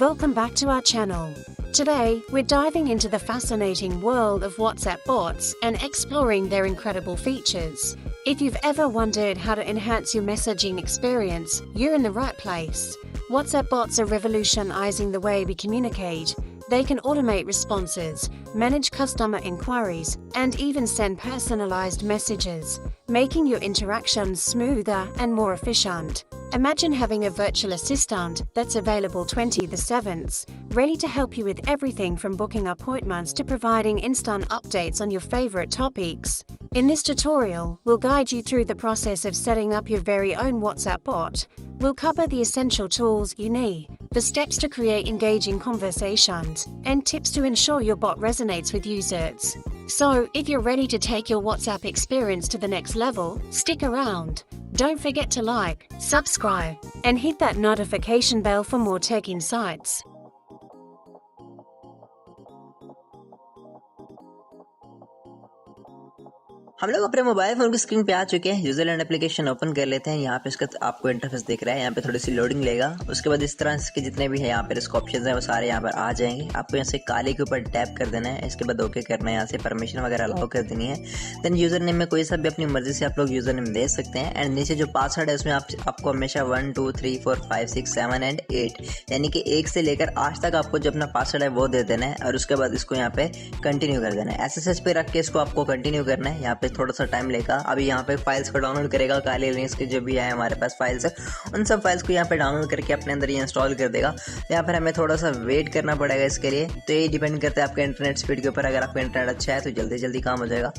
Welcome back to our channel. Today, we're diving into the fascinating world of WhatsApp bots and exploring their incredible features. If you've ever wondered how to enhance your messaging experience, you're in the right place. WhatsApp bots are revolutionizing the way we communicate. They can automate responses, manage customer inquiries, and even send personalized messages, making your interactions smoother and more efficient. Imagine having a virtual assistant that's available 24/7, ready to help you with everything from booking appointments to providing instant updates on your favorite topics. In this tutorial, we'll guide you through the process of setting up your very own WhatsApp bot. We'll cover the essential tools you need, the steps to create engaging conversations, and tips to ensure your bot resonates with users. So, if you're ready to take your WhatsApp experience to the next level, stick around. Don't forget to like, subscribe, and hit that notification bell for more tech insights. हम लोग अपने mobile phone की screen पे आ चुके हैं। यूजरलैंड application open कर लेते हैं। यहाँ पे इसका आपको इंटरफेस दिख रहा है। यहाँ पे थोड़ी सी लोडिंग लेगा। उसके बाद इस तरह के जितने भी है यहाँ पर इसके ऑप्शंस हैं वो सारे यहाँ पर आ जाएंगे। आपको यहाँ से काले के ऊपर टैप कर देना है। इसके बाद ओके करना है। यहाँ से परमिशन वगैरह अलाउ कर देनी है। देन यूजर नेम में कोई सा भी अपनी मर्जी से आप लोग यूजर नेम दे सकते हैं। एंड नीचे जो पासवर्ड है उसमें आपको हमेशा 1 2 3 4 5 6 7 एंड 8 यानी कि 1 से लेकर 8 तक आपको जो अपना पासवर्ड है वो दे देना है। और उसके बाद इसको यहाँ पे कंटिन्यू कर देना है। SSH पे रख के इसको आपको कंटिन्यू करना है। यहाँ पे थोड़ा सा टाइम लेगा। अभी यहाँ पे फाइल्स को डाउनलोड करेगा। काले लिंक्स के जो भी है हमारे पास फाइल्स है उन सब फाइल्स को यहाँ पे डाउनलोड करके अपने अंदर ये इंस्टॉल कर देगा। यहाँ पर हमें थोड़ा सा वेट करना पड़ेगा इसके लिए। तो ये डिपेंड करता है आपके इंटरनेट स्पीड के ऊपर। अगर आपका इंटरनेट अच्छा है तो जल्दी जल्दी काम हो जाएगा।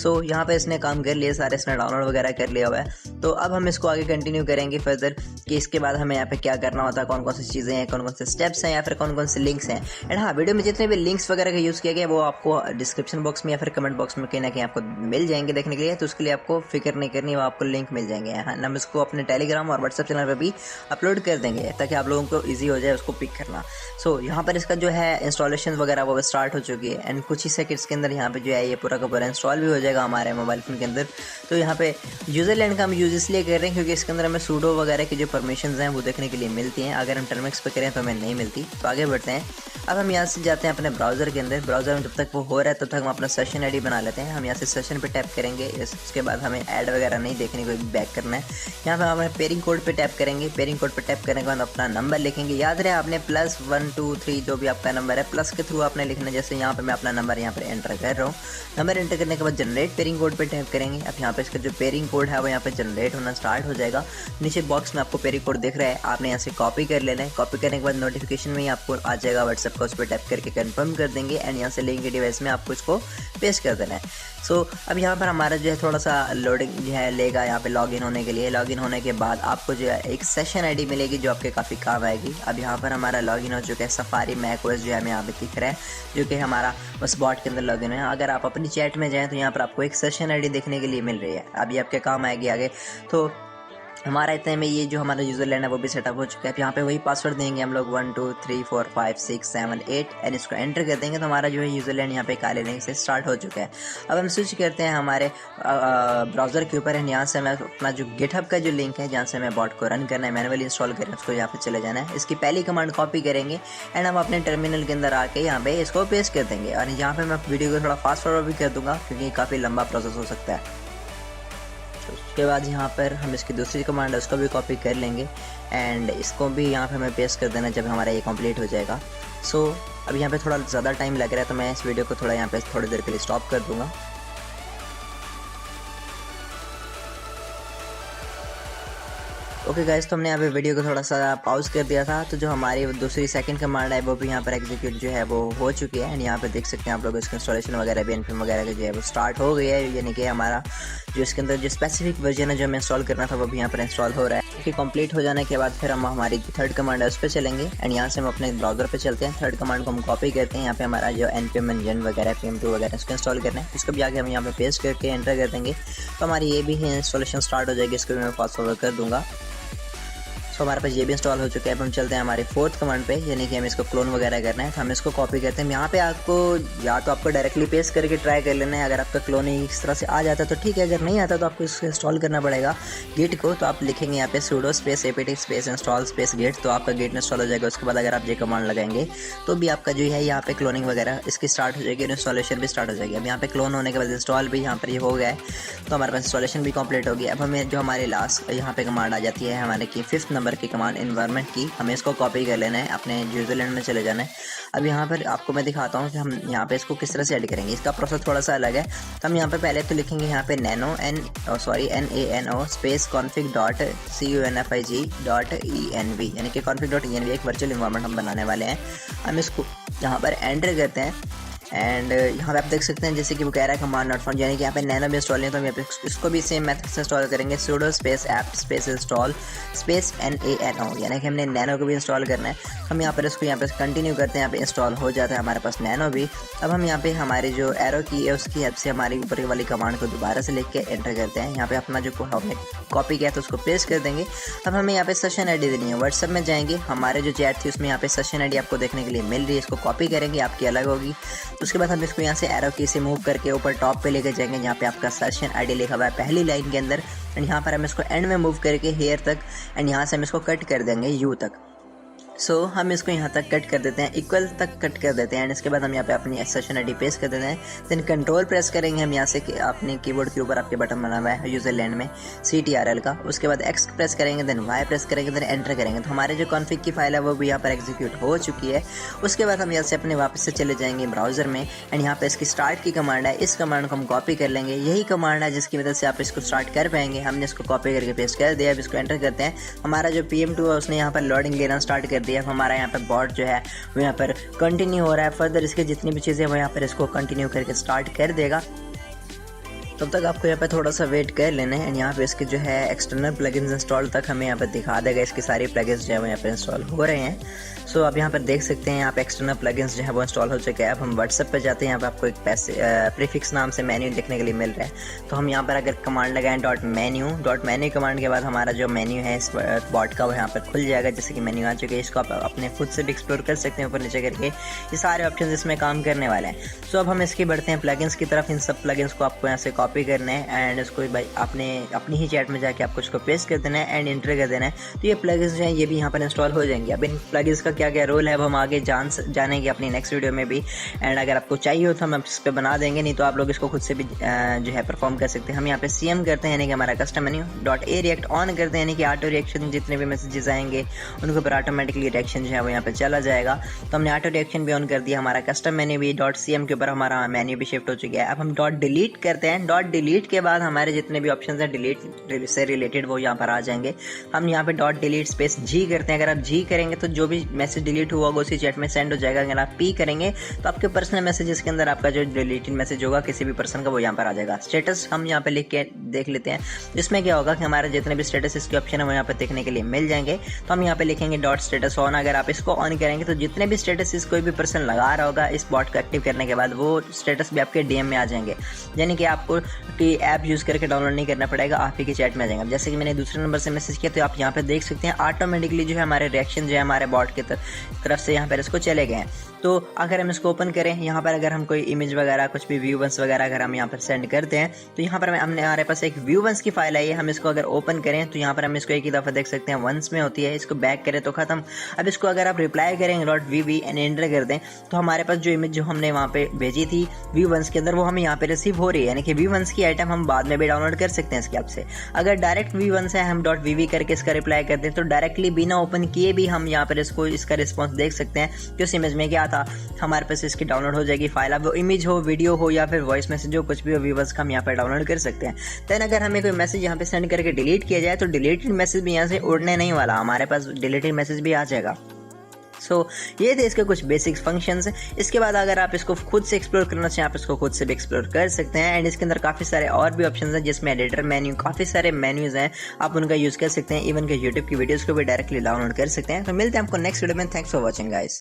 सो यहाँ पे इसने काम कर लिया सारे, इसने डाउनलोड वगैरह कर लिया हुआ है। तो अब हम इसको आगे कंटिन्यू करेंगे फर्दर कि इसके बाद हमें यहाँ पे क्या करना होता है, कौन कौन सी चीज़ें हैं, कौन कौन से स्टेप्स हैं या फिर कौन कौन से लिंक्स हैं। एंड हाँ, वीडियो में जितने भी लिंक्स वगैरह का यूज़ किया गया वो आपको डिस्क्रिप्शन बॉक्स में या फिर कमेंट बॉक्स में कहीं ना कहीं आपको मिल जाएंगे देखने के लिए। तो उसके लिए आपको फिक्र नहीं करनी, वो आपको लिंक मिल जाएंगे। हम इसको अपने टेलीग्राम और व्हाट्सएप चैनल पर भी अपलोड कर देंगे ताकि आप लोगों को ईजी हो जाए उसको पिक करना। सो यहाँ पर इसका जो है इंस्टॉलेशन वगैरह वो स्टार्ट हो चुकी है। एंड कुछ ही सेकंड्स के अंदर यहाँ पे जो है ये पूरा का पूरा इंस्टॉल भी हो जाएगा हमारे मोबाइल फ़ोन के अंदर। तो यहाँ पे यूजरलैंड का हम यूज़ इसलिए कर रहे हैं क्योंकि इसके अंदर हमें सूडो वगैरह की जो परमिशंस हैं वो देखने के लिए मिलती हैं। अगर हम टर्मिक्स पे करें तो हमें नहीं मिलती। तो आगे बढ़ते हैं। अब हम यहाँ से जाते हैं अपने ब्राउज़र के अंदर। ब्राउज़र में जब तक वो हो रहा है तब तक हम अपना सेशन आईडी बना लेते हैं। हम यहाँ से सेशन पे टैप करेंगे। इसके बाद हमें ऐड वगैरह नहीं देखने को बैक करना है। यहाँ पे हमें पेयरिंग कोड पे टैप करेंगे। पेयरिंग कोड पे टैप करने के बाद अपना नंबर लिखेंगे। याद रहे आपने +1 2 3 जो भी आपका नंबर है प्लस के थ्रू आपने लिखना है। जैसे यहाँ पे मैं अपना नंबर यहाँ पे एंटर कर रहा हूँ। नंबर एंटर करने के बाद जनरेट पेयरिंग कोड पे टैप करेंगे। अब यहाँ पे इसका जो पेयरिंग कोड है वो यहाँ पे जनरेट होना स्टार्ट हो जाएगा। नीचे बॉक्स में आपको पेयरिंग कोड दिख रहा है, आपने यहाँ से कॉपी कर लेना है। कॉपी करने के बाद नोटिफिकेशन में ही आपको आ जाएगा व्हाट्सएप का, उस पर टैप करके कंफर्म कर देंगे। एंड यहाँ से लिंक के डिवाइस में आपको इसको पेस्ट कर देना है। सो अब यहाँ पर हमारा जो है थोड़ा सा लोडिंग जो है लेगा यहाँ पे लॉगिन होने के लिए। लॉगिन होने के बाद आपको जो है एक सेशन आईडी मिलेगी जो आपके काफ़ी काम आएगी। अब यहाँ पर हमारा लॉगिन हो चुका है। सफारी मैकओएस जो है हमें यहाँ पे दिख रहा है जो कि हमारा उस बॉट के अंदर लॉगिन है। अगर आप अपनी चैट में जाएँ तो यहाँ पर आपको एक सेशन आईडी देखने के लिए मिल रही है। अभी आपके काम आएगी आगे। तो हमारा इतने में ये जो हमारा यूजरलैंड है वो भी सेटअप हो चुका है। यहाँ पे वही पासवर्ड देंगे हम लोग 1 2 3 4 5 6 7 8 एंड इसको एंटर कर देंगे। तो हमारा जो है यूजरलैंड यहाँ पे काले रंग से स्टार्ट हो चुका है। अब हम स्विच करते हैं हमारे ब्राउज़र के ऊपर। यहाँ से मैं अपना जो गिटहब का जो लिंक है जहाँ से मैं बॉट को रन करना है, मैनुअली इंस्टॉल करें, उसको यहाँ पे चले जाना है। इसकी पहली कमांड कॉपी करेंगे एंड हम अपने टर्मिनल के अंदर आके यहाँ पे इसको पेस्ट कर देंगे। और यहाँ पे मैं वीडियो को थोड़ा फास्ट फॉरवर्ड भी कर दूँगा क्योंकि काफ़ी लंबा प्रोसेस हो सकता है। उसके बाद यहाँ पर हम इसकी दूसरी कमांड है उसको भी कॉपी कर लेंगे एंड इसको भी यहाँ पे हमें पेस्ट कर देना जब हमारा ये कंप्लीट हो जाएगा। सो अब यहाँ पे थोड़ा ज़्यादा टाइम लग रहा है तो मैं इस वीडियो को थोड़ा यहाँ पे थोड़ी देर के लिए स्टॉप कर दूँगा। ओके गाइस, तो हमने यहाँ पे वीडियो को थोड़ा सा पॉज कर दिया था। तो जो हमारी दूसरी सेकंड कमांड है वो भी यहाँ पर एग्जीक्यूट जो है वो हो चुकी है। एंड यहाँ पे देख सकते हैं आप लोग इसका इंस्टॉलेशन वगैरह भी एनपीएम वगैरह का जो है वो स्टार्ट हो गई है। यानी कि हमारा जो इसके अंदर जो स्पेसिफिक वर्जन है जो हमें इंस्टॉल करना था वो भी यहाँ पर इंस्टॉल हो रहा है। कि कंप्लीट हो जाने के बाद फिर हम हमारी थर्ड कमांड है उस पर चलेंगे। एंड यहाँ से हम अपने ब्राउज़र पे चलते हैं। थर्ड कमांड को हम कॉपी करते हैं। यहाँ पे हमारा जो npm इंजन वगैरह PM2 वगैरह इसको इंस्टॉल करना है। इसको भी आगे हम यहाँ पे पेस्ट करके एंटर कर देंगे तो हमारी ये भी इंस्टॉलेशन स्टार्ट हो जाएगी। इसको भी मैं फास्ट फॉरवर्ड कर दूँगा। सो हमारे पास ये भी इंस्टॉल हो चुका है। अब हम चलते हैं हमारे फोर्थ कमांड पे, यानी कि हम इसको क्लोन वगैरह करना है तो हम इसको कॉपी करते हैं। यहाँ पे आपको या तो आपको डायरेक्टली पेस्ट करके ट्राई कर लेना है, अगर आपका क्लोन इस तरह से आ जाता है तो ठीक है, अगर नहीं आता तो आपको इसको इंस्टॉल करना पड़ेगा गिट को। तो आप लिखेंगे यहाँ पे sudo space apt space install space git, तो आपका गिट इंस्टॉल हो जाएगा। उसके बाद अगर आप ये कमांड लगाएंगे तो भी आपका जो है यहाँ पे क्लोनिंग वगैरह इसकी स्टार्ट हो जाएगी और इंस्टॉलेशन भी स्टार्ट हो जाएगी। अब यहाँ पे क्लोन होने के बाद इंस्टॉल भी यहाँ पर ये हो गया है, तो हमारे पास इंस्टॉलेशन भी कंप्लीट होगी। अब हमें जो हमारे लास्ट यहाँ पे कमांड आ जाती है हमारे की 5th नंबर की कमांड एनवायरनमेंट की, हमें इसको कॉपी कर लेना है, अपने यूजरलैंड में चले जाना है। अब यहाँ पर आपको मैं दिखाता हूँ कि हम यहाँ पे इसको किस तरह से ऐड करेंगे। इसका प्रोसेस थोड़ा सा अलग है। तो हम यहाँ पे पहले तो लिखेंगे यहाँ पे nano स्पेस config.cunfig.env, यानी कि config.env एक वर्चुअल इन्वायरमेंट हम बनाने वाले हैं। हम इसको यहाँ पर एंटर करते हैं एंड यहाँ पे आप देख सकते हैं जैसे कि वो कह रहा है कमांड नॉट फाउंड, यानी कि यहाँ पे नैनो भी इंस्टॉल नहीं है, तो हम यहाँ पे इसको भी सेम मेथड से इंस्टॉल करेंगे। sudo space app space install space nano, यानी कि हमने नैनो को भी इंस्टॉल करना है। हम यहाँ पर इसको यहाँ पे कंटिन्यू करते हैं, यहाँ पे इंस्टॉल हो जाता है हमारे पास नैनो भी। अब हम यहाँ पे हमारी जो एरो की है उसकी हेल्प से हमारी ऊपर वाली कमांड को दोबारा से लिख के एंटर करते हैं। यहाँ पे अपना जो हमने कॉपी किया तो उसको पेस्ट कर देंगे। अब हमें यहाँ पे सेशन आईडी देनी है। व्हाट्सएप में जाएंगे, हमारे जो चैट थी उसमें यहाँ पे सेशन आईडी आपको देखने के लिए मिल रही है, इसको कॉपी करेंगे, आपकी अलग होगी। उसके बाद हम इसको यहाँ से एरो की से मूव करके ऊपर टॉप पे लेके जाएंगे, जहाँ पे आपका सेशन आईडी लिखा हुआ है पहली लाइन के अंदर, एंड यहाँ पर हम इसको एंड में मूव करके हेयर तक, एंड यहाँ से हम इसको कट कर देंगे यू तक। सो हम इसको यहाँ तक कट कर देते हैं, इक्वल तक कट कर देते हैं, एंड इसके बाद हम यहाँ पे अपनी सेशन आईडी पेस्ट कर देते हैं। देन कंट्रोल प्रेस करेंगे हम यहाँ से कि अपने कीबोर्ड के ऊपर आपके बटन बना हुआ है यूजरलैंड में CTRL का। उसके बाद X प्रेस करेंगे, देन Y प्रेस करेंगे, देन एंटर करेंगे, तो हमारे जो कॉन्फ़िग की फाइल है वो भी यहाँ पर एग्जीक्यूट हो चुकी है। उसके बाद हम यहाँ से अपने वापस से चले जाएंगे ब्राउजर में, एंड यहाँ पे इसकी स्टार्ट की कमांड है, इस कमांड को हम कॉपी कर लेंगे। यही कमांड है जिसकी मदद से आप इसको स्टार्ट कर पाएंगे। हमने इसको कॉपी करके पेस्ट कर दिया। अब इसको एंटर करते हैं। हमारा जो PM2 है उसने यहाँ पर लोडिंग लेना स्टार्ट कर दिया। हमारा यहाँ पर बॉट जो है वो यहाँ पर कंटिन्यू हो रहा है। फर्दर इसके जितनी भी चीज़ें वो यहाँ पर इसको कंटिन्यू करके स्टार्ट कर देगा। तब तक आपको यहाँ पे थोड़ा सा वेट कर लेना है, एंड यहाँ पे इसके जो है एक्सटर्नल प्लगइन्स इंस्टॉल तक हमें यहाँ पर दिखा देगा। इसके सारे प्लगइन्स जो है वो यहाँ पे इंस्टॉल हो रहे हैं। सो आप यहाँ पर देख सकते हैं यहाँ पे एक्सटर्नल प्लगइन्स जो है वो इंस्टॉल हो चुके हैं। अब हम व्हाट्सएप पे जाते हैं, यहाँ पे आपको एक प्रीफिक्स नाम से मेन्यू देखने के लिए मिल रहा है। तो हम यहाँ पर अगर कमांड लगाएं डॉट मेन्यू कमांड के बाद हमारा जो मेन्यू है इस बॉट का वो यहाँ पर खुल जाएगा। जैसे कि मेन्यू आ चुके हैं, इसको आप अपने खुद से भी एक्सप्लोर कर सकते हैं ऊपर नीचे करके। ये सारे ऑप्शन इसमें काम करने वाले हैं। सो अब हम इसकी बढ़ते हैं प्लगइन्स की तरफ। इन सब प्लगइन्स को आपको यहाँ से कॉपी करना है एंड इसको भाई अपनी ही चैट में जाके आपको इसको पेस्ट कर देना है एंड एंटर कर देना है। तो ये प्लगइन्स जो हैं ये भी यहाँ पर इंस्टॉल हो जाएंगे। अब इन प्लगइन्स का क्या क्या रोल है अब हम आगे जानेंगे अपनी नेक्स्ट वीडियो में भी, एंड अगर आपको चाहिए हो तो हम इस पर बना देंगे, नहीं तो आप लोग इसको खुद से भी जो है परफॉर्म कर सकते हैं। हम यहाँ पे CM करते हैं, यानी कि हमारा custom menu .a react on करते हैं, यानी कि ऑटो रिएक्शन जितने भी मैसेजेस आएंगे उनके ऊपर ऑटोमेटिकली रिएक्शन जो है वो यहाँ पे चला जाएगा। तो हमने ऑटो रिएक्शन भी ऑन कर दिया। हमारा कस्टम मेन्यू भी .cm के ऊपर हमारा मेन्यू भी शिफ्ट हो चुका है। अब हम .delete करते हैं। .delete के बाद हमारे जितने भी ऑप्शन हैं डिलीट से रिलेटेड वो यहाँ पर आ जाएंगे। हम यहाँ पे .delete स्पेस G करते हैं। अगर आप G करेंगे तो जो भी मैसेज डिलीट हुआ होगा उसी चैट में सेंड हो जाएगा। अगर आप P करेंगे तो आपके पर्सनल मैसेजेस के अंदर आपका जो डिलीटेड मैसेज होगा किसी भी पर्सन का वो यहाँ पर आ जाएगा। स्टेटस हम यहाँ पे लिख के देख लेते हैं। इसमें क्या होगा कि हमारे जितने भी स्टेटस इसके ऑप्शन है वो यहाँ पे देखने के लिए मिल जाएंगे। तो हम यहाँ पे लिखेंगे .status on। अगर आप इसको ऑन करेंगे तो जितने भी स्टेटस कोई भी पर्सन लगा रहा होगा इस बॉट को एक्टिव करने के बाद वो स्टेटस भी आपके DM में आ जाएंगे, यानी कि आपको ऐप यूज़ करके डाउनलोड नहीं करना पड़ेगा, आप ही की चैट में आ जाएंगे। जैसे कि मैंने दूसरे नंबर से मैसेज किया तो आप यहाँ पे देख सकते हैं ऑटोमेटिकली जो है हमारे रिएक्शन जो है हमारे बॉट की तरफ से यहाँ पर इसको चले गए हैं। तो अगर हम इसको ओपन करें, यहाँ पर अगर हम कोई इमेज वगैरह कुछ भी व्यू वंस वगैरह अगर हम यहाँ पर सेंड करते हैं तो यहाँ पर हमारे पास एक व्यू वंस की फाइल आई है। हम इसको अगर ओपन करें तो यहाँ पर हम इसको एक ही दफ़ा देख सकते हैं वंस में होती है। इसको बैक करें तो खत्म। अब इसको अगर आप रिप्लाई करेंगे .vv एंड एंटर कर दें तो हमारे पास जो इमेज जो हमने वहाँ पे भेजी थी व्यू वंस के अंदर वो हमें यहाँ पे रिसीव हो रही है, यानी कि व्यू वंस की आइटम हम बाद में भी डाउनलोड कर सकते हैं इसके ऐप से। अगर डायरेक्ट व्यू वंस है हम .vv करके इसका रिप्लाई करते हैं तो डायरेक्टली बिना ओपन किए भी हम यहाँ पर इसका रिस्पॉन्स देख सकते हैं कि उस इमेज में क्या था। हमारे पास इसकी डाउनलोड हो जाएगी फाइल। अब वो इमेज हो, वीडियो हो या फिर वॉइस मैसेज हो, कुछ भी हो व्यूवर्स का हम यहाँ पर डाउनलोड कर सकते हैं। देन अगर हमें कोई मैसेज यहाँ पे सेंड करके डिलीट किया जाए तो डिलीटेड मैसेज भी यहाँ से उड़ने नहीं वाला, हमारे पास डिलीटेड मैसेज भी आ जाएगा। ये थे इसके कुछ बेसिक फंक्शंस। इसके बाद अगर आप इसको खुद से एक्सप्लोर करना चाहें आप इसको खुद से भी एक्सप्लोर कर सकते हैं। एंड इसके अंदर काफ़ी सारे और भी ऑप्शंस हैं जिसमें एडिटर मेन्यू, काफ़ी सारे मेन्यूज हैं, आप उनका यूज़ कर सकते हैं। इवन के यूट्यूब की वीडियोज़ को भी डायरेक्टली डाउनलोड कर सकते हैं। तो मिलते हैं आपको नेक्स्ट वीडियो में। Thanks for watching guys.